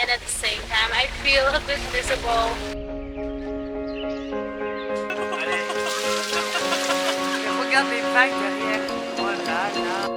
and at the same time I feel a bit miserable. Regarde les vagues derrière. Oh là là.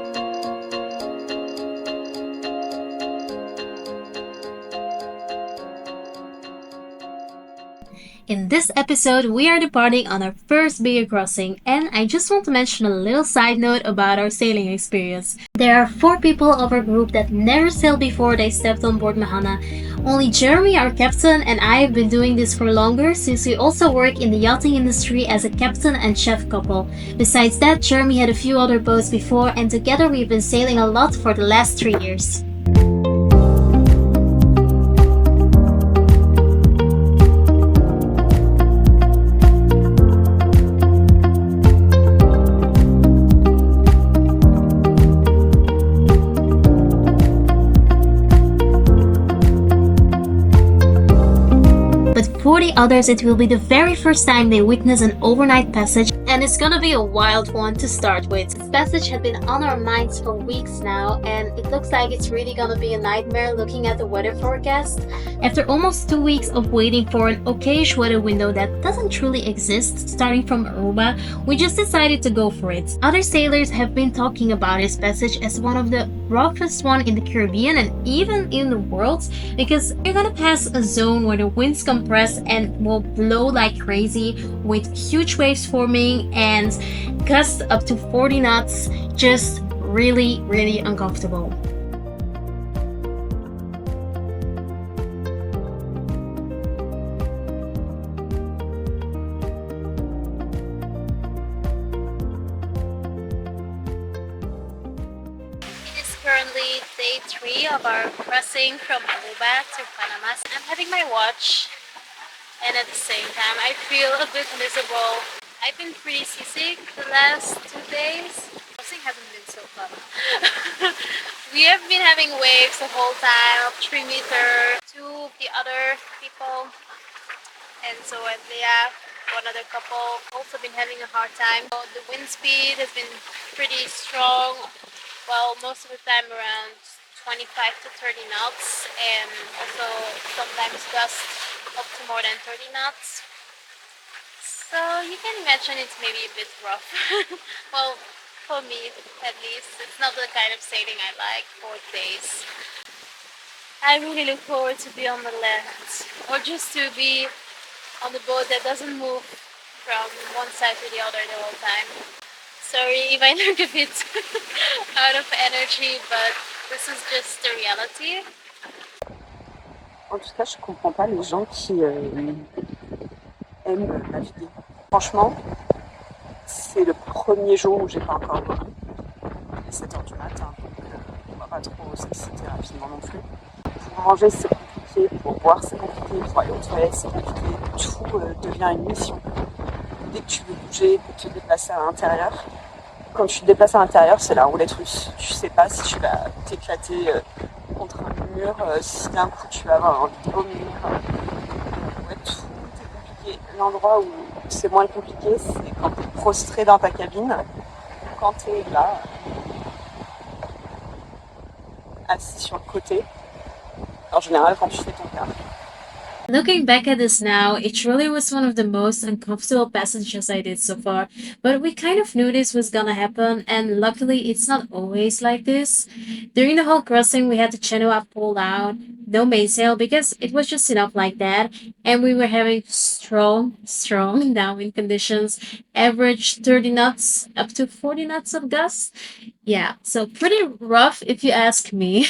In this episode, we are departing on our first bigger crossing, and I just want to mention a little side note about our sailing experience. There are 4 people of our group that never sailed before they stepped on board Mahana. Only Jeremy, our captain, and I have been doing this for longer since we also work in the yachting industry as a captain and chef couple. Besides that, Jeremy had a few other boats before, and together we've been sailing a lot for the last 3 years. For the others, it will be the very first time they witness an overnight passage, and it's gonna be a wild one to start with. This passage had been on our minds for weeks now, and it looks like it's really gonna be a nightmare looking at the weather forecast. After almost 2 weeks of waiting for an okayish weather window that doesn't truly exist, starting from Aruba, we just decided to go for it. Other sailors have been talking about this passage as one of the roughest one in the Caribbean and even in the world, because you're gonna pass a zone where the winds compress and will blow like crazy with huge waves forming and gusts up to 40 knots. Just really uncomfortable. Currently day 3 of our crossing from Aruba to Panama. I'm having my watch, and at the same time I feel a bit miserable. I've been pretty seasick the last 2 days. Crossing hasn't been so fun. We have been having waves the whole time of 3 meters. 2 of the other people, and so and Leah, one other couple, also been having a hard time. So the wind speed has been pretty strong. Well, most of the time around 25 to 30 knots, and also sometimes gusts up to more than 30 knots. So you can imagine it's maybe a bit rough. Well, for me at least, it's not the kind of sailing I like for days. I really look forward to be on the land, or just to be on the boat that doesn't move from one side to the other the whole time. Sorry if I look a bit out of energy, but this is just the reality. En tout cas, je comprends pas les gens qui aiment naviguer. Franchement, c'est le premier jour où j'ai pas encore dormi. Il est 7h du matin, donc on va pas trop s'exciter rapidement non plus. Pour manger, c'est compliqué. Pour boire, c'est compliqué. Pour aller aux toilettes, c'est compliqué. Tout devient une mission. Dès que tu veux bouger, te déplacer à l'intérieur. Quand tu te déplaces à l'intérieur, c'est la roulette russe. Tu sais pas si tu vas t'éclater contre un mur, si d'un coup tu vas avoir envie de vomir. Ouais, tout est compliqué. L'endroit où c'est moins compliqué, c'est quand tu es prostré dans ta cabine, quand tu es là, assis sur le côté. En général, quand tu fais ton quart. Looking back at this now, it really was one of the most uncomfortable passages I did so far, but we kind of knew this was gonna happen, and luckily it's not always like this. During the whole crossing, we had the channel up pulled out, no mainsail because it was just enough like that, and we were having strong downwind conditions, average 30 knots up to 40 knots of gust. Yeah, so pretty rough if you ask me.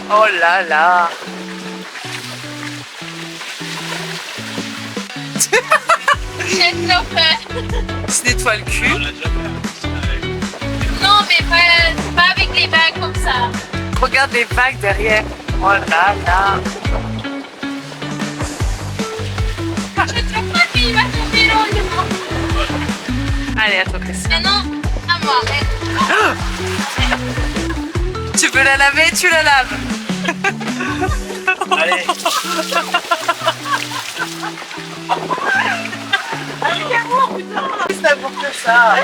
Oh là là. J'ai trop peur. Il se nettoie le cul. Non, mais pas avec les vagues comme ça. Regarde les vagues derrière. Oh là là. J'ai trop peur qu'il va tomber l'eau. Allez, à toi, Christine. Maintenant, à moi. Tu veux la laver, tu la laves. Allez. C'est pour que ça.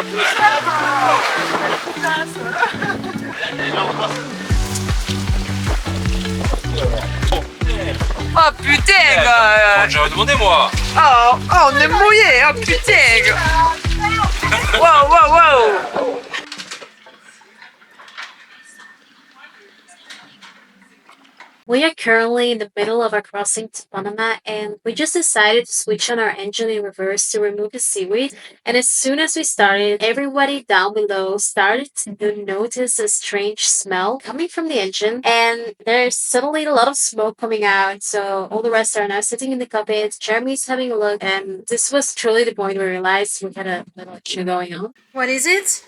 Oh putain gars. J'aurais demandé moi. Oh, on est mouillé, oh putain. Wow, wow, wow. We are currently in the middle of our crossing to Panama, and we just decided to switch on our engine in reverse to remove the seaweed. And as soon as we started, everybody down below started to notice a strange smell coming from the engine, and there's suddenly a lot of smoke coming out. So all the rest are now sitting in the cockpit. Jeremy's having a look, and this was truly the point where we realized we had a little issue going on. What is it?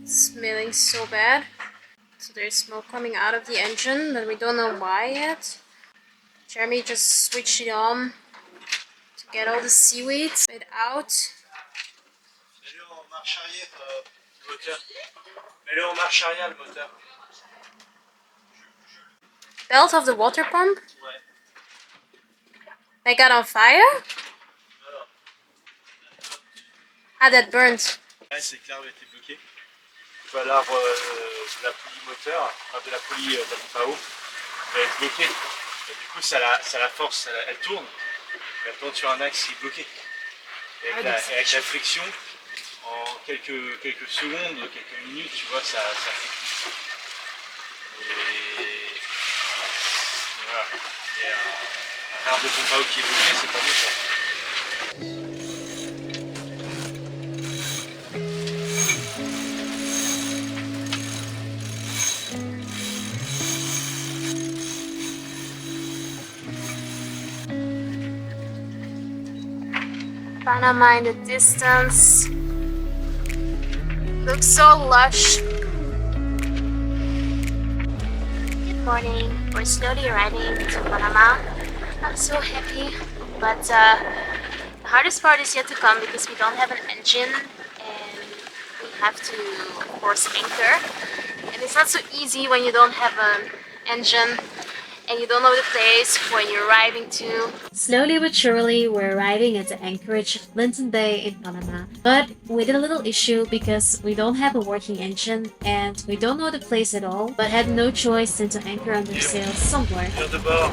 Smelling so bad. So there's smoke coming out of the engine, but we don't know why yet. Jeremy just switched it on to get all the seaweed out. Mets-le en marche arrière, le moteur. Mets-le en marche arrière, le moteur. Belt of the water pump? Ouais. They got on fire? Voilà. Ah, that burnt. Là, c'est que l'arbre était bloqué. Tu vois, l'arbre de la poulie moteur, enfin de la poulie de la pompe à eau, elle est bloquée. Et du coup, ça la force, elle tourne. Mais elle tourne sur un axe qui est bloqué. Et avec, avec la friction, en quelques secondes, quelques minutes, tu vois, ça fait. Et voilà. Et un arbre de pompe à eau qui est bloqué, c'est pas bon ça. Panama in the distance. Looks so lush. Good morning. We're slowly riding to Panama. I'm so happy, but the hardest part is yet to come because we don't have an engine and we have to, of course, anchor. And it's not so easy when you don't have an engine and you don't know the place where you're arriving to. Slowly but surely, we're arriving at the anchorage of Linton Bay in Panama. But we had a little issue because we don't have a working engine and we don't know the place at all, but had no choice than to anchor under sail somewhere. Tire de bord.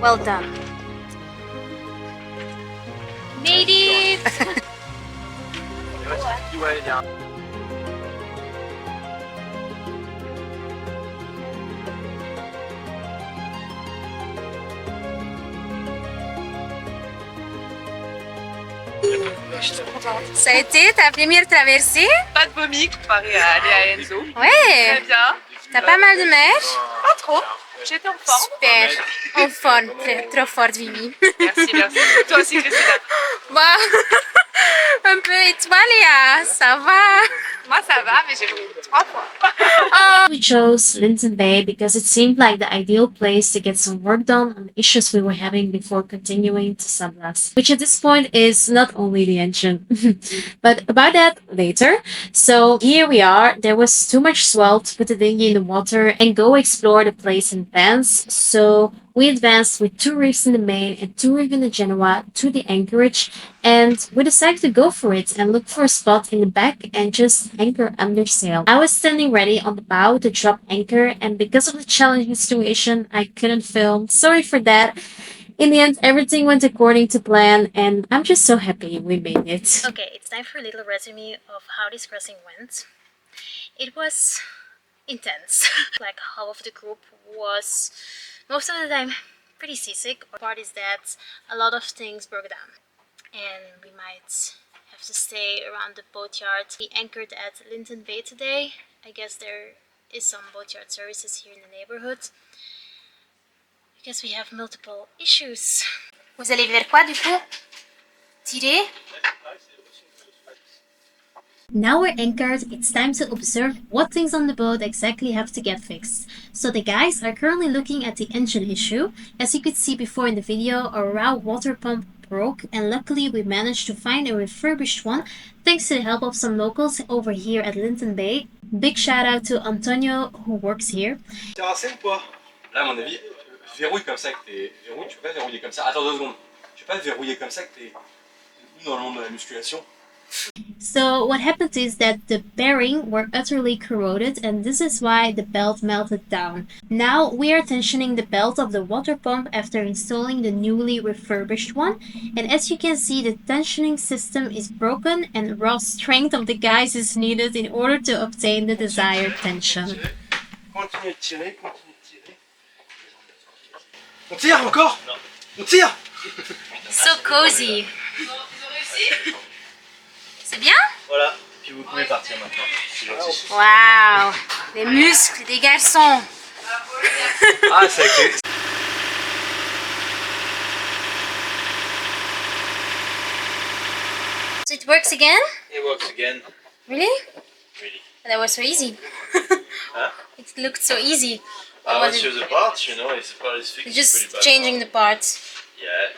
Well done. Made it! Ouais, il y a un... Ça a été ta première traversée? Pas de vomi comparé à aller à Enzo. Très Ouais! bien. T'as pas mal de mer? Pas trop. J'étais en forme. Super! En forme, trop forte, Vivi. Merci, merci. Toi aussi, Christina. Bon, un peu étoilé, hein? Ça va? Moi, ça va, mais j'ai vomi 3 fois. We chose Linton Bay because it seemed like the ideal place to get some work done on the issues we were having before continuing to San Blas, which at this point is not only the engine. But about that later. So here we are. There was too much swell to put the dinghy in the water and go explore the place in advance. So we advanced with 2 reefs in the main and 2 reefs in the Genoa to the anchorage, and we decided to go for it and look for a spot in the back and just anchor under sail. I was standing ready on the bow to drop anchor, and because of the challenging situation, I couldn't film. Sorry for that. In the end, everything went according to plan, and I'm just so happy we made it. Okay, it's time for a little resume of how this crossing went. It was intense. Like half of the group was most of the time pretty seasick. The part is that a lot of things broke down and we might have to stay around the boatyard. We anchored at Linton Bay today. I guess there is some boatyard services here in the neighborhood. because we have multiple issues. Vous allez faire quoi du coup? Tirer? Now we're anchored, it's time to observe what things on the boat exactly have to get fixed. So the guys are currently looking at the engine issue. As you could see before in the video, our raw water pump broke, and luckily we managed to find a refurbished one thanks to the help of some locals over here at Linton Bay. Big shout out to Antonio who works here. Terrassé ou pas? Là, à mon avis, verrouille comme ça que t'es. Verrouille, tu peux pas verrouiller comme ça. Attends 2 secondes. Tu peux pas verrouiller comme ça que t'es. Nous, dans le monde de la musculation. So what happened is that the bearing were utterly corroded, and this is why the belt melted down. Now we are tensioning the belt of the water pump after installing the newly refurbished one, and as you can see, the tensioning system is broken and raw strength of the guys is needed in order to obtain the desired tension. Continue de tirer, continue de tirer. On tire encore? Non. On tire! So cozy. C'est bien? Voilà, puis vous pouvez partir maintenant. C'est gentil. Waouh! Les muscles des garçons! Ah, c'est avec les... So it works again? It works again. Really? Really. That was so easy. Huh? It looked so easy. Once you have the part, you know, if the part is fixed, You're you put it just back changing on. the parts. Yeah.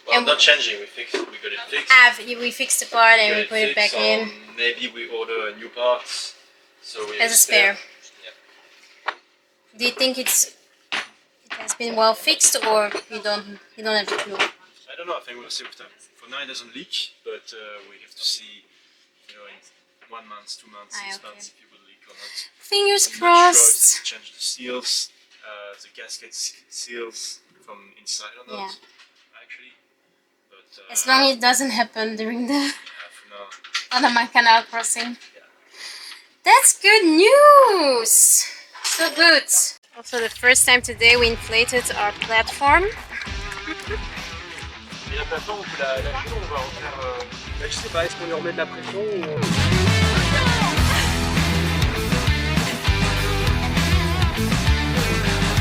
Well, And not changing, we fixed it, we got it fixed. We fixed the part and we Got put it back fixed, in Maybe we order a new parts. So we as a spare. Yeah. Do you think it has been well fixed, or you don't have a clue? I don't know, I think we'll see with time. For now it doesn't leak, but we have to see, you know, in 1 month, 2 months, 6 okay. months if it will leak or not. Fingers I'm not sure if crossed. it's change the seals, the gasket seals from inside or not, actually. But, As long as it doesn't happen during the for now. Panama Canal crossing. That's good news! So good! Also, the first time today we inflated our platform. Et la plateforme, on peut la lâcher, on va refaire... je sais pas, est-ce qu'on lui remet de la pression ou...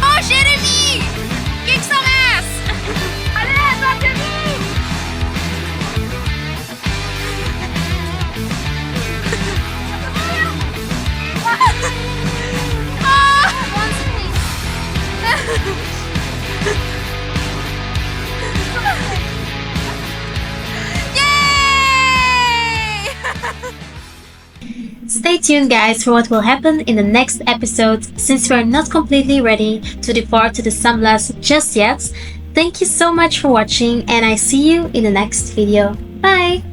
Oh, Jérémy! Kick some ass! Allez, battez-vous! Stay tuned guys for what will happen in the next episode, since we are not completely ready to depart to the San Blas just yet. Thank you so much for watching, and I see you in the next video. Bye!